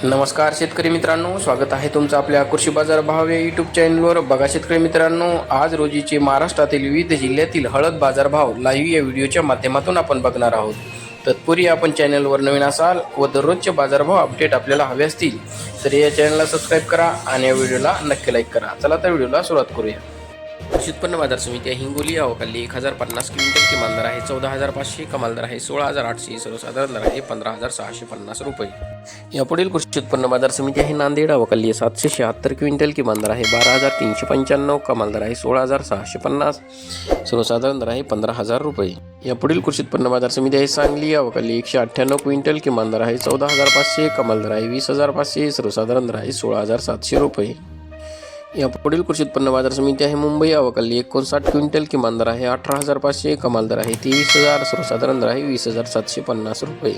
नमस्कार शेतकरी मित्रांनो, स्वागत आहे तुमचं आपल्या कृषी बाजार भाव या यूट्यूब चॅनलवर. बघा शेतकरी मित्रांनो, आज रोजीचे महाराष्ट्रातील विविध जिल्ह्यातील हळद बाजारभाव लाईव्ह या व्हिडिओच्या माध्यमातून आपण बघणार आहोत. तत्पूर्वी आपण चॅनलवर नवीन असाल व दररोजचे बाजारभाव अपडेट आपल्याला हवे असतील तर या चॅनलला सबस्क्राईब करा आणि या व्हिडिओला नक्की लाईक करा. चला तर व्हिडिओला सुरुवात करूया. कृषी उत्पन्न बाजार समिती हिंगोली अवकाली 1050 क्विंटल किमान दर आहे 14,500, कमाल दर आहे 16,800, सर्वसाधारण दर आहे 15,650 रुपये. यापुढील कृषी उत्पन्न बाजार समिती आहे नांदेड अवकाली 776 क्विंटल किमान दर आहे 12,395, कमाल दर आहे 16,650, सर्वसाधारण दर आहे 15,000 रुपये. यापुढील कृषी उत्पन्न बाजार समिती आहे सांगली अवकाली 198 क्विंटल किमान दर आहे 14,500, कमाल दर आहे 20,500, सर्वसाधारण दर आहे 16,700 रुपये. यापुढील कृषी उत्पन्न बाजार समिती आहे मुंबई अवकाली 59 क्विंटल किमान दर आहे 18,500, कमाल दर आहे 23,000, सर्वसाधारण दर आहे 20,750 रुपये.